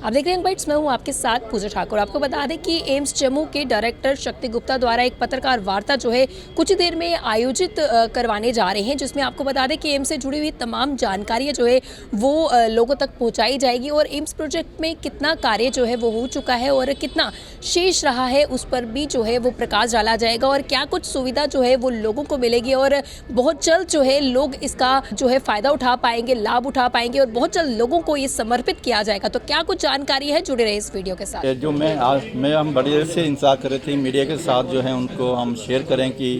आप देख रहे हैं बाइट्स, मैं हूं आपके साथ पूजा ठाकुर। आपको बता दें कि एम्स जम्मू के डायरेक्टर शक्ति गुप्ता द्वारा एक पत्रकार वार्ता जो है कुछ ही देर में आयोजित करवाने जा रहे हैं, जिसमें आपको बता दें कि एम्स से जुड़ी हुई तमाम जानकारियां जो है वो लोगों तक पहुंचाई जाएगी और एम्स प्रोजेक्ट में कितना कार्य जो है वो हो चुका है और कितना शेष रहा है उस पर भी जो है वो प्रकाश डाला जाएगा और क्या कुछ सुविधा जो है वो लोगों को मिलेगी और बहुत जल्द जो है लोग इसका जो है फ़ायदा उठा पाएंगे, लाभ उठा पाएंगे और बहुत जल्द लोगों को ये समर्पित किया जाएगा। तो क्या कुछ जानकारी है, जुड़े रहे इस वीडियो के साथ। जो हम बड़ी देर से इंतजार कर रहे थे मीडिया के साथ जो है उनको हम शेयर करें कि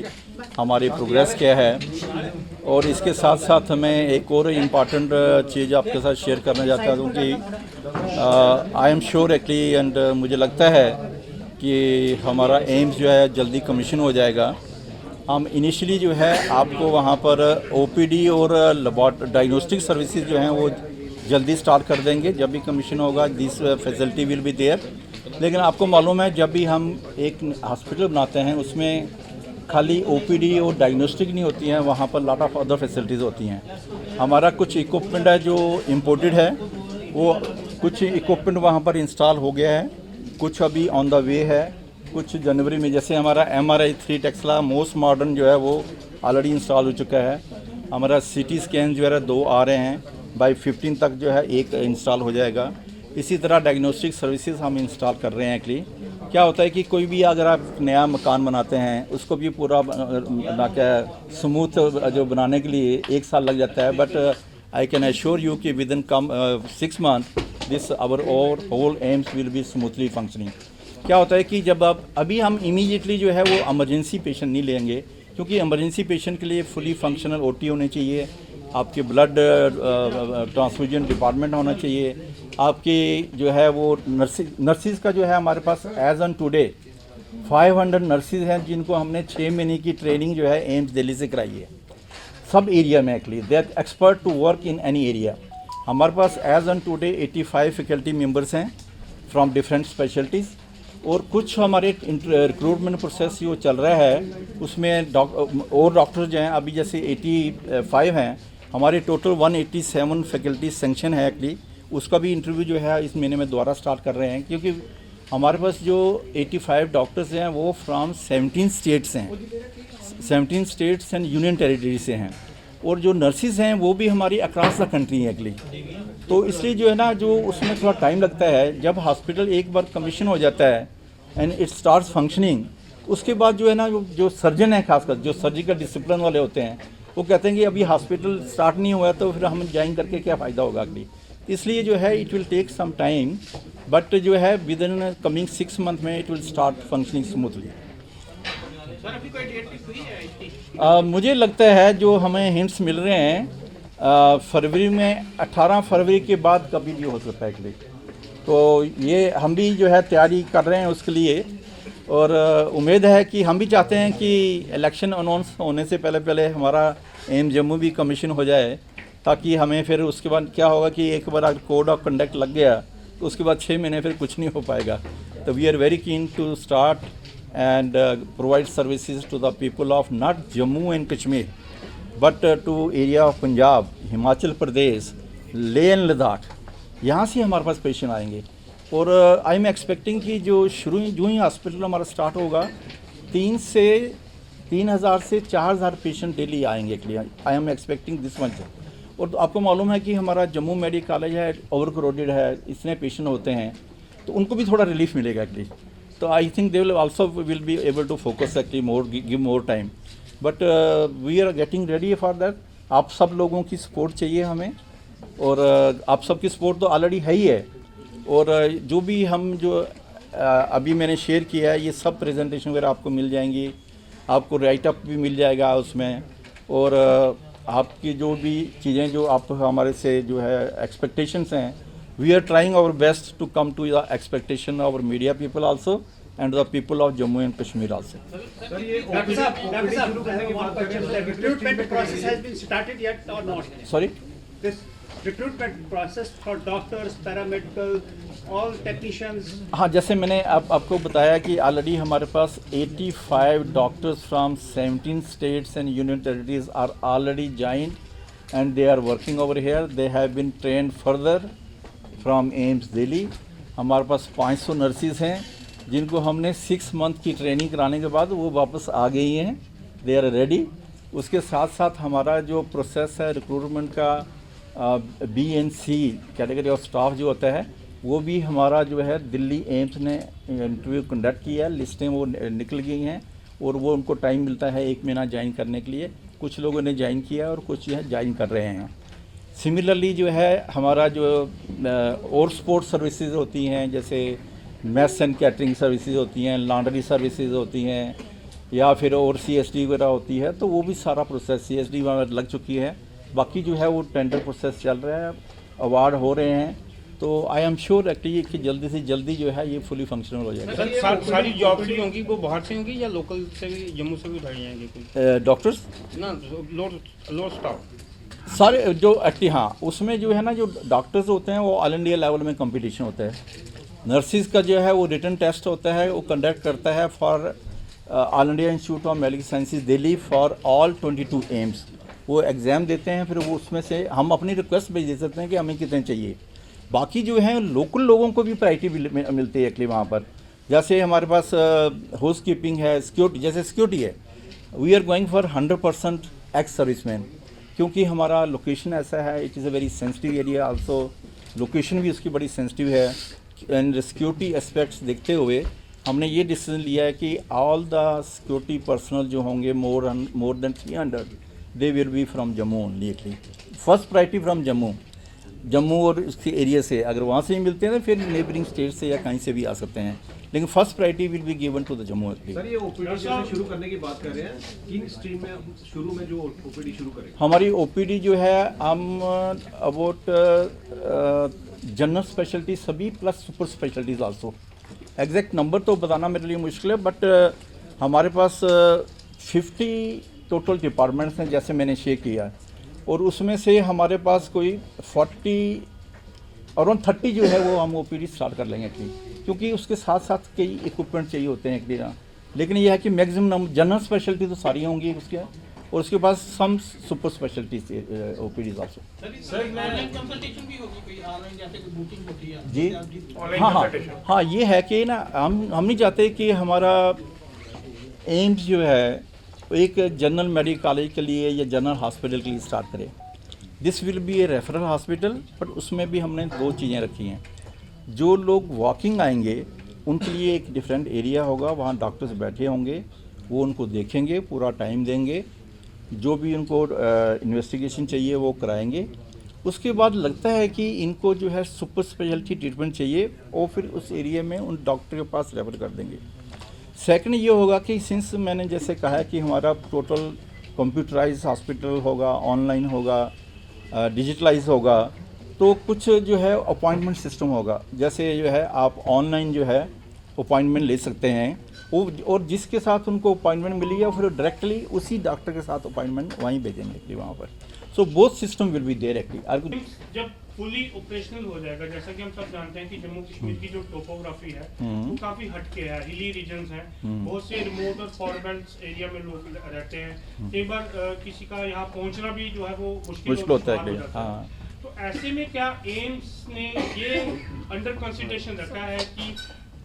हमारी प्रोग्रेस क्या है। और इसके साथ साथ मैं एक और इम्पॉर्टेंट चीज़ आपके साथ शेयर करना चाहता हूँ कि I am sure actually and मुझे लगता है कि हमारा एम्स जो है जल्दी कमीशन हो जाएगा। हम इनिशियली जो है आपको वहाँ पर ओपीडी और डायग्नोस्टिक सर्विसेज जो हैं वो जल्दी स्टार्ट कर देंगे। जब भी कमीशन होगा this facility will be there. लेकिन आपको मालूम है जब भी हम एक हॉस्पिटल बनाते हैं उसमें खाली ओपीडी और डायग्नोस्टिक नहीं होती हैं, वहाँ पर लॉट ऑफ अदर फैसिलिटीज़ होती हैं। हमारा कुछ इक्विपमेंट है जो इम्पोर्टेड है, वो कुछ इक्विपमेंट वहाँ पर इंस्टॉल हो गया है, कुछ अभी ऑन द वे है। कुछ जनवरी में जैसे हमारा MRI 3 टेस्ला मोस्ट मॉडर्न जो है वो ऑलरेडी इंस्टॉल हो चुका है। हमारा CT स्कैन जो है 2 आ रहे हैं, बाई 15 तक जो है 1 इंस्टॉल हो जाएगा। इसी तरह डायग्नोस्टिक सर्विसेज हम इंस्टॉल कर रहे हैं। एक्चुअली क्या होता है कि कोई भी अगर आप नया मकान बनाते हैं उसको भी पूरा ना क्या स्मूथ जो बनाने के लिए 1 साल लग जाता है, but I can assure you कि within 6 month this our whole AIIMS will be smoothly functioning. क्या होता है कि जब आप अभी हम इमीडिएटली जो है वो इमरजेंसी पेशेंट नहीं लेंगे, क्योंकि इमरजेंसी पेशेंट के लिए फुली फंक्शनल OT होने चाहिए, आपके ब्लड ट्रांसफ्यूजन डिपार्टमेंट होना चाहिए, आपके जो है वो नर्सिस का जो है हमारे पास एज ऑन टुडे 500 नर्सिस हैं जिनको हमने 6 महीने की ट्रेनिंग जो है एम्स दिल्ली से कराई है सब एरिया में। Actually they are expert to work in any area. हमारे पास as on today 85 faculty members हैं फ्रॉम डिफरेंट स्पेशलिटीज़। और कुछ हमारे रिक्रूटमेंट प्रोसेस जो चल रहा है उसमें डॉक्टर जो हैं अभी जैसे 85 हैं, हमारे टोटल 187 फैकल्टी सेंक्शन है। एक्चुअली उसका भी इंटरव्यू जो है इस महीने में दोबारा स्टार्ट कर रहे हैं, क्योंकि हमारे पास जो 85 डॉक्टर्स हैं वो फ्रॉम 17 स्टेट्स हैं, 17 स्टेट्स एंड यूनियन टेरिटरी से हैं। और जो नर्सिस हैं वो भी हमारी अक्रॉस द कंट्री हैं एक्चुअली। तो इसलिए जो है ना जो उसमें थोड़ा टाइम लगता है। जब हॉस्पिटल एक बार कमीशन हो जाता है एंड इट स्टार्ट्स फंक्शनिंग, उसके बाद जो है ना जो सर्जन है, खासकर जो सर्जिकल डिसिप्लिन वाले होते हैं, वो कहते हैं कि अभी हॉस्पिटल स्टार्ट नहीं हुआ तो फिर हम ज्वाइन करके क्या फ़ायदा होगा अगली। इसलिए जो है it will take some time, but जो है विद इन कमिंग 6 मंथ में it will start functioning smoothly. मुझे लगता है जो हमें हिंट्स मिल रहे हैं फरवरी में, 18 फरवरी के बाद कभी भी हो सकता है एक्चुअली। तो ये हम भी जो है तैयारी कर रहे हैं उसके लिए। और उम्मीद है कि हम भी चाहते हैं कि इलेक्शन अनाउंस होने से पहले हमारा एम्स जम्मू भी कमीशन हो जाए, ताकि हमें फिर उसके बाद क्या होगा कि एक बार अगर कोड ऑफ कंडक्ट लग गया तो उसके बाद 6 महीने फिर कुछ नहीं हो पाएगा। तो we are very keen to start and provide services to the people of not Jammu and Kashmir but to area of Punjab, Himachal Pradesh, Leh and Ladakh. यहाँ से हमारे पास पेशेंट आएंगे। और आई एम एक्सपेक्टिंग कि जो जो ही हॉस्पिटल हमारा स्टार्ट होगा 3,000 से 4,000 पेशेंट डेली आएंगे के लिए। I am expecting this much. और तो आपको मालूम है कि हमारा जम्मू मेडिकल कॉलेज है, ओवर क्राउडेड है, इतने पेशेंट होते हैं तो उनको भी थोड़ा रिलीफ मिलेगा एक्चुअली। तो I think they will also will be able to focus actually more, give more time, but we are getting ready for that. आप सब लोगों की सपोर्ट चाहिए हमें, और आप सबकी सपोर्ट तो ऑलरेडी है ही है। और जो भी हम जो अभी मैंने शेयर किया है ये सब प्रेजेंटेशन वगैरह आपको मिल जाएंगी, आपको राइट अप भी मिल जाएगा उसमें। और आपकी जो भी चीज़ें जो आप हमारे से जो है एक्सपेक्टेशंस हैं, we are trying our best to come to the expectation of our media people also and the people of Jammu and Kashmir also. Sir, ये recruitment process has been started yet or not? Sorry? This recruitment process for doctors, paramedical, all technicians. हाँ, जैसे मैंने आपको बताया कि already हमारे पास 85 doctors from 17 states and union territories are already joined and they are working over here. They have been trained further from AIIMS Delhi हमारे पास 500 nurses हैं जिनको हमने 6 मंथ की ट्रेनिंग कराने के बाद वो वापस आ गई हैं, दे आर रेडी। उसके साथ साथ हमारा जो प्रोसेस है रिक्रूटमेंट का BNC कैटेगरी ऑफ स्टाफ जो होता है वो भी हमारा जो है दिल्ली एम्स ने इंटरव्यू कंडक्ट किया, लिस्टें वो निकल गई हैं और वो उनको टाइम मिलता है 1 महीना ज्वाइन करने के लिए। कुछ लोगों ने ज्वाइन किया और कुछ जो है ज्वाइन कर रहे हैं। सिमिलरली जो है हमारा जो और स्पोर्ट्स सर्विसेज होती हैं, जैसे मेस एंड कैटरिंग सर्विसेज होती हैं, लॉन्ड्री सर्विसेज होती हैं, या फिर और CSD वगैरह होती है, तो वो भी सारा प्रोसेस CSD वहाँ लग चुकी है। बाकी जो है वो टेंडर प्रोसेस चल रहा है, अवार्ड हो रहे हैं, तो आई एम श्योर एक्चुअली कि जल्दी से जल्दी जो है ये फुली फंक्शनल हो जाएगा। सर सारी जॉब्स भी होंगी वो बाहर से होंगी या लोकल से भी, जम्मू से भी उठाई जाएंगे कोई डॉक्टर्स ना, लोड स्टाफ सारे जो एक्चुअली हाँ उसमें जो है ना जो डॉक्टर्स होते हैं वो ऑल इंडिया लेवल में कंपटीशन होता है। नर्सिस का जो है वो रिटन टेस्ट होता है, वो कंडक्ट करता है for all India institute of medical sciences Delhi for all 22 AIIMS. वो एग्ज़ाम देते हैं, फिर वो उसमें से हम अपनी रिक्वेस्ट भेज दे सकते हैं कि हमें कितने चाहिए। बाकी जो है लोकल लोगों को भी प्रायोरिटी मिलती है एक्चुअली वहाँ पर। जैसे हमारे पास हाउस कीपिंग है, सिक्योरिटी, जैसे सिक्योरिटी है, we are going for 100% ex serviceman, क्योंकि हमारा लोकेशन ऐसा है, it is a very sensitive area also, location भी उसकी बड़ी सेंसिटिव है। एंड सिक्योरिटी एस्पेक्ट्स देखते हुए हमने ये डिसीजन लिया है कि ऑल द सिक्योरिटी पर्सनल जो होंगे more than 300 they will B from Jammu only. Actually first priority from Jammu और इसके एरिया से, अगर वहाँ से ही मिलते हैं तो फिर नेबरिंग स्टेट से या कहीं से भी आ सकते हैं, लेकिन first priority will be given to the Jammu. Sir ये OPD जैसे शुरू करने की बात कर रहे हैं, किन स्ट्रीम में शुरू में जो OPD शुरू करेंगे? हमारी OPD जो है हम अबाउट जनरल स्पेशलिटी सभी plus super specialities also. Exact number तो बताना मेरे लिए मुश्किल है, बट हमारे पास 50 टोटल डिपार्टमेंट्स हैं जैसे मैंने शेयर किया, और उसमें से हमारे पास कोई 40 30 जो है वो हम OPD स्टार्ट कर लेंगे क्योंकि उसके साथ साथ कई इक्विपमेंट चाहिए होते हैं एक्चुअली। लेकिन यह है कि मैक्सिमम जनरल स्पेशलिटी तो सारी होंगी उसके, और उसके बाद some super speciality OPDs also. Online consultation भी होगी कोई ऑनलाइन, जैसे कोई बुकिंग होती है जी हाँ, ये है कि ना हम नहीं चाहते कि हमारा एम्स जो है एक जनरल मेडिकल कॉलेज के लिए या जनरल हॉस्पिटल के लिए स्टार्ट करें। This will be A referral hospital, but उसमें भी हमने 2 चीज़ें रखी हैं। जो लोग वॉकिंग आएंगे उनके लिए एक डिफरेंट एरिया होगा, वहाँ डॉक्टर्स बैठे होंगे, वो उनको देखेंगे, पूरा टाइम देंगे, जो भी उनको इन्वेस्टिगेशन चाहिए वो कराएंगे। उसके बाद लगता है कि इनको जो है सुपर स्पेशलिटी ट्रीटमेंट चाहिए, और फिर उस एरिया में उन डॉक्टर के पास रेफर कर देंगे। सेकंड ये होगा कि सिंस मैंने जैसे कहा है कि हमारा टोटल कंप्यूटराइज हॉस्पिटल होगा, ऑनलाइन होगा, डिजिटलाइज होगा, तो कुछ जो है अपॉइंटमेंट सिस्टम होगा। जैसे जो है आप ऑनलाइन जो है अपॉइंटमेंट ले सकते हैं, वो और जिसके साथ उनको अपॉइंटमेंट मिली है फिर डायरेक्टली उसी डॉक्टर के साथ अपॉइंटमेंट वहीं भेजेंगे वहाँ पर। So both system will be there actually. जब फुली ऑपरेशनल हो जाएगा, जैसा कि हम सब जानते हैं कि जम्मू कश्मीर की जो टोपोग्राफी है वो काफी हटके है, हिली रीजन्स हैं, बहुत से रिमोट और फॉरबेंट एरिया में लोग रहते हैं। कई बार किसी का यहाँ पहुँचना भी जो है वो मुश्किल होता है। हाँ। तो ऐसे में क्या एम्स ने ये अंडर कंसिडरेशन रखा है कि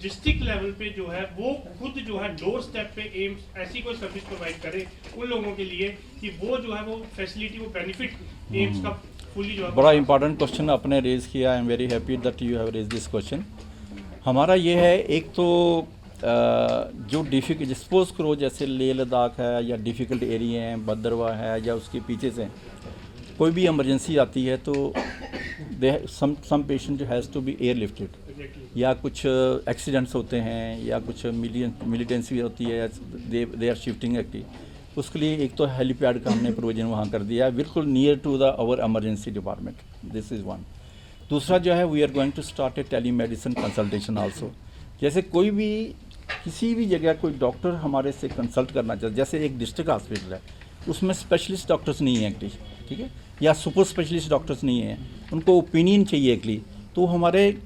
डिस्ट्रिक्ट लेवल पे जो है वो खुद जो है डोर स्टेप पे एम्स ऐसी कोई सर्विस प्रोवाइड करे उन लोगों के लिए कि वो जो है वो फैसिलिटी, वो बेनिफिट एम्स का फुली जो है। बड़ा इंपॉर्टेंट क्वेश्चन आपने रेज़ किया, I am very happy that you have raise this question. हमारा ये है, एक तो जो डिफिकल्ट सपोज करो जैसे लेह लद्दाख है या डिफ़िकल्ट एरिया हैं, भद्रवाह है या उसके पीछे से कोई भी इमरजेंसी आती है तो some patient has to be airlifted, या कुछ एक्सीडेंट्स होते हैं या कुछ मिलिटेंसी होती है, दे आर शिफ्टिंग एक्टिव, उसके लिए एक तो हेलीपैड का हमने प्रोविजन वहाँ कर दिया है बिल्कुल near to the our emergency department, this is one. दूसरा जो है we are going to start a telemedicine consultation also. जैसे कोई भी किसी भी जगह कोई डॉक्टर हमारे से कंसल्ट करना चाहते, जैसे एक डिस्ट्रिक्ट हॉस्पिटल है उसमें स्पेशलिस्ट डॉक्टर्स नहीं हैं एक्चुअली, ठीक है, या सुपर स्पेशलिस्ट डॉक्टर्स नहीं हैं, उनको ओपिनियन चाहिए एक्चुअली, तो हमारे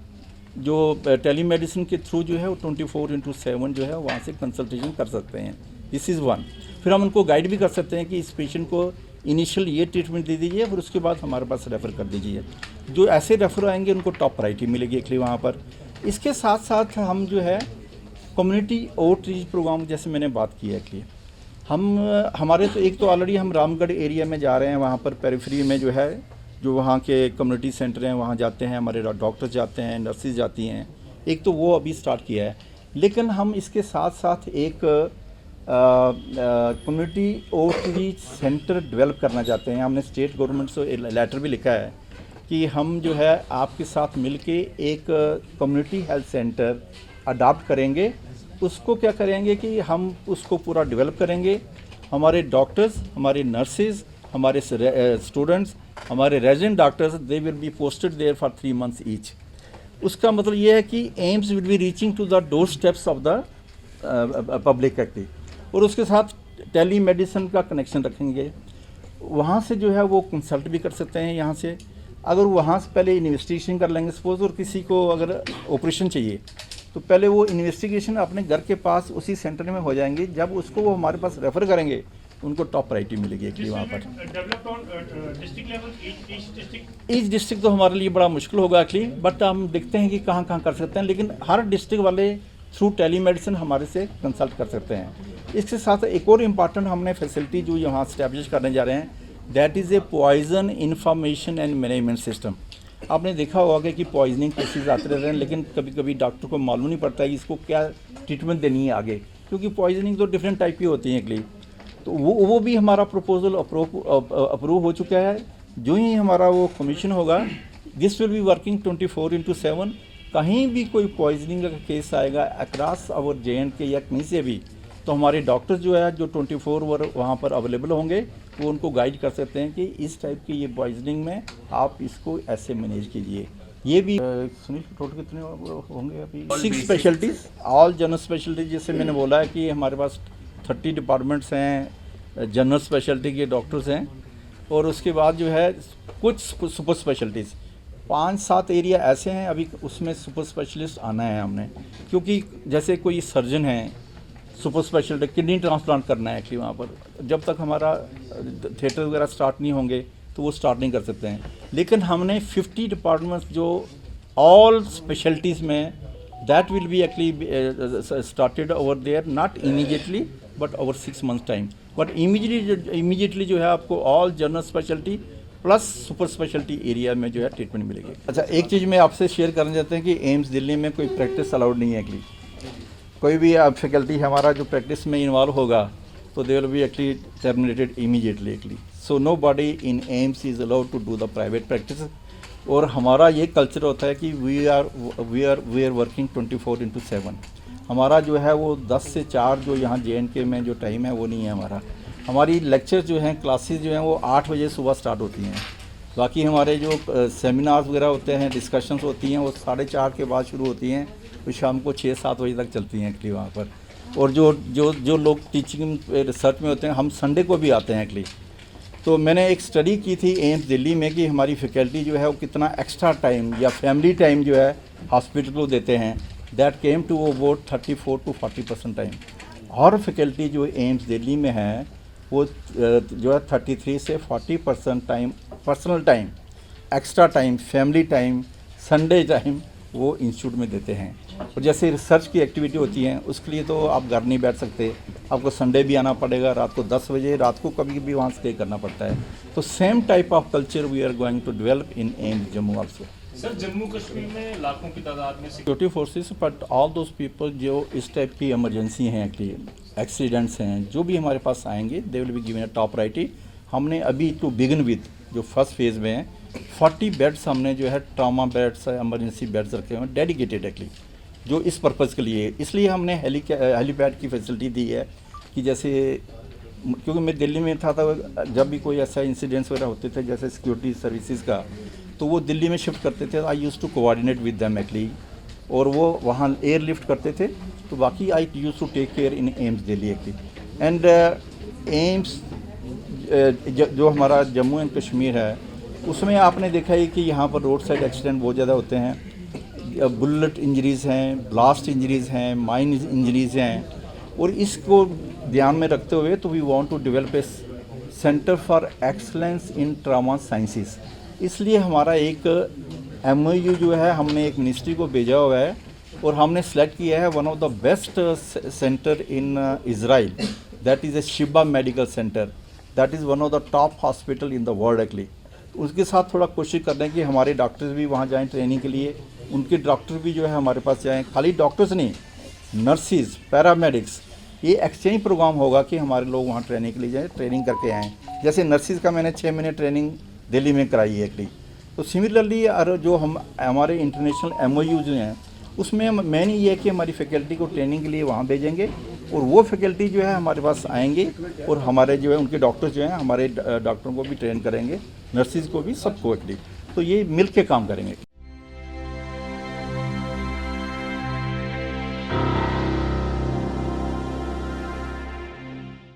जो टेलीमेडिसिन के थ्रू जो है वो 24/7 जो है वहाँ से कंसल्टेशन कर सकते हैं, दिस इज़ वन। फिर हम उनको गाइड भी कर सकते हैं कि इस पेशेंट को इनिशियल ये ट्रीटमेंट दे दीजिए, फिर उसके बाद हमारे पास रेफ़र कर दीजिए। जो ऐसे रेफ़र आएंगे उनको टॉप प्रायोरिटी मिलेगी एक्चुअली वहाँ पर। इसके साथ साथ हम जो है कम्युनिटी आउटरीच प्रोग्राम जैसे मैंने बात की है कि हम हमारे तो एक तो ऑलरेडी हम रामगढ़ एरिया में जा रहे हैं, वहाँ पर पेरिफेरी में जो है जो वहाँ के कम्युनिटी सेंटर हैं वहाँ जाते हैं, हमारे डॉक्टर्स जाते हैं, नर्सेज जाती हैं, एक तो वो अभी स्टार्ट किया है। लेकिन हम इसके साथ साथ एक कम्युनिटी आउटरीच सेंटर डेवलप करना चाहते हैं। हमने स्टेट गवर्नमेंट से लेटर भी लिखा है कि हम जो है आपके साथ मिलके एक कम्युनिटी हेल्थ सेंटर अडॉप्ट करेंगे। उसको क्या करेंगे कि हम उसको पूरा डेवलप करेंगे। हमारे डॉक्टर्स, हमारे नर्सेज, हमारे स्टूडेंट्स, हमारे resident doctors, they will be posted there for 3 months each. उसका मतलब ये है कि AIIMS will be reaching to the doorsteps of the public active, और उसके साथ टेली मेडिसिन का कनेक्शन रखेंगे। वहाँ से जो है वो कंसल्ट भी कर सकते हैं यहाँ से। अगर वहाँ से पहले इन्वेस्टिगेशन कर लेंगे सपोज, और किसी को अगर ऑपरेशन चाहिए तो पहले वो इन्वेस्टिगेशन अपने घर के पास उसी सेंटर में हो जाएंगी। जब उसको वो हमारे पास रेफ़र करेंगे उनको टॉप प्रायोरिटी मिलेगी एक्चुअली वहाँ पर। ईच डिस्ट्रिक्ट तो हमारे लिए बड़ा मुश्किल होगा एक्चुअली, बट हम देखते हैं कि कहाँ कहाँ कर सकते हैं। लेकिन हर डिस्ट्रिक्ट वाले थ्रू टेली मेडिसिन हमारे से कंसल्ट कर सकते हैं। इसके साथ एक और इम्पॉर्टेंट हमने फैसिलिटी जो यहाँ स्टैब्लिश करने जा रहे हैं, that is a poison information and management system. आपने देखा होगा कि पॉइजनिंग केसेस आते रहते हैं, लेकिन कभी कभी डॉक्टर को मालूम नहीं पड़ता कि इसको क्या ट्रीटमेंट देनी है आगे, क्योंकि पॉइजनिंग तो डिफरेंट टाइप की होती है एक्चुअली। तो वो भी हमारा प्रपोजल अप्रूव हो चुका है। जो ही हमारा वो कमीशन होगा, दिस विल बी वर्किंग 24/7। कहीं भी कोई पॉइजनिंग का केस आएगा अक्रॉस आवर JNK या कहीं से भी, तो हमारे डॉक्टर्स जो है जो 24 वहाँ पर अवेलेबल होंगे, वो उनको गाइड कर सकते हैं कि इस टाइप की ये पॉइजनिंग में आप इसको ऐसे मैनेज कीजिए। ये भी सुनील टोटल कितने होंगे अभी? 6 स्पेशलिटीज़, ऑल जनरल स्पेशलिटीज। जैसे मैंने बोला है कि हमारे पास 30 डिपार्टमेंट्स हैं, जनरल स्पेशलिटी के डॉक्टर्स हैं, और उसके बाद जो है कुछ सुपर स्पेशलिटीज़ 5-7 एरिया ऐसे हैं अभी उसमें सुपर स्पेशलिस्ट आना है हमने। क्योंकि जैसे कोई सर्जन है सुपर स्पेशलिटी, किडनी ट्रांसप्लांट करना है एक्चुअली वहाँ पर, जब तक हमारा थिएटर वगैरह स्टार्ट नहीं होंगे तो वो स्टार्ट नहीं कर सकते हैं। लेकिन हमने 50 डिपार्टमेंट्स जो ऑल स्पेशलिटीज़ में, that will be actually started over there, not immediately but over 6 months time. But immediately जो है आपको all general speciality plus super speciality area में जो है ट्रीटमेंट मिलेगी। अच्छा, एक चीज़ मैं आपसे शेयर करना चाहते हैं कि एम्स दिल्ली में कोई प्रैक्टिस अलाउड नहीं है एक्चुअली। कोई भी फैकल्टी हमारा जो प्रैक्टिस में इन्वॉल्व होगा तो they will be actually terminated immediately actually. So nobody in AIIMS is allowed to do the private practice. और हमारा ये कल्चर होता है कि वी आर वर्किंग 24/7। हमारा जो है वो 10 से 4 जो यहाँ JNK में जो टाइम है वो नहीं है हमारा। हमारी लेक्चर जो हैं, क्लासेस जो हैं वो 8 बजे सुबह स्टार्ट होती हैं। बाकी हमारे जो सेमिनार्स वगैरह होते हैं, डिस्कशंस होती हैं, वो 4:30 के बाद शुरू होती हैं, वो शाम को 6-7 बजे तक चलती हैं एक्चुअली वहाँ पर। और जो लोग टीचिंग रिसर्च में होते हैं, हम संडे को भी आते हैं एक्चुअली। तो मैंने एक स्टडी की थी एम्स दिल्ली में कि हमारी फैकल्टी जो है वो कितना एक्स्ट्रा टाइम या फैमिली टाइम जो है हॉस्पिटल को देते हैं। That came to about 34 to 40% time. और फैकल्टी जो एम्स दिल्ली में है वो जो है 33 से 40% time personal time, extra time, family time, Sunday time वो इंस्टीट्यूट में देते हैं। और जैसे रिसर्च की एक्टिविटी होती है उसके लिए तो आप घर नहीं बैठ सकते, आपको संडे भी आना पड़ेगा, रात को 10 बजे, रात को कभी भी वहाँ स्टे करना पड़ता है। तो same type of culture we are going to develop in AIIMS Jammu also. Sir, Jammu Kashmir में लाखों की तादाद में security forces, but all those people जो इस टाइप की इमरजेंसी हैं, एक्चुअली एक्सीडेंट्स हैं, जो भी हमारे पास आएंगे दे will be given a top priority. हमने अभी टू बिगिन विद जो फर्स्ट फेज़ में है 40 बेड्स हमने जो है ट्रॉमा बेड्स, इमरजेंसी बेड्स रखे हुए हैं डेडिकेटेड एक्चुअली जो इस पर्पज़ के लिए। इसलिए हमने हेलीपैड की फैसिलिटी दी है कि जैसे, क्योंकि मैं दिल्ली में था तो जब भी कोई ऐसा इंसिडेंट्स वगैरह होते थे जैसे सिक्योरिटी सर्विसेज का, तो वो दिल्ली में शिफ्ट करते थे। I used to coordinate with them actually, और वो वहाँ एयर लिफ्ट करते थे। तो बाकी I used to take care in AIIMS Delhi actually. And AIIMS जो हमारा जम्मू एंड कश्मीर है उसमें आपने देखा है कि यहाँ पर रोड साइड एक्सीडेंट बहुत ज़्यादा होते हैं। बुलेट इंजरीज़ हैं, ब्लास्ट इंजरीज़ हैं, माइन इंजरीज़ हैं। और इसको ध्यान में रखते हुए तो we want to develop a centre for excellence in trauma sciences. इसलिए हमारा एक MOU जो है हमने एक मिनिस्ट्री को भेजा हुआ है और हमने सेलेक्ट किया है one of the best centre in Israel, that is A Shiba medical centre, that is one of the top hospital in the world actually. उसके साथ थोड़ा कोशिश कर रहे हैं कि हमारे डॉक्टर्स भी वहाँ जाएं ट्रेनिंग के लिए, उनके डॉक्टर भी जो है हमारे पास जाएं, खाली डॉक्टर्स नहीं, नर्सिस, पैरामेडिक्स, ये एक्सचेंज प्रोग्राम होगा कि हमारे लोग वहाँ ट्रेनिंग के लिए जाएँ, ट्रेनिंग करके आएँ। जैसे नर्सिस का मैंने 6 महीने ट्रेनिंग दिल्ली में कराई है एक्चुअली। तो सिमिलरली जो हम हमारे इंटरनेशनल MOUs हैं उसमें मेन ये है कि हमारी फैकल्टी को ट्रेनिंग के लिए वहाँ भेजेंगे और वो फैकल्टी जो है हमारे पास आएंगे और हमारे जो है उनके डॉक्टर्स जो हैं हमारे डॉक्टरों को भी ट्रेन करेंगे, नर्सिस को भी, सबको एक्चुअली। तो ये मिल के काम करेंगे।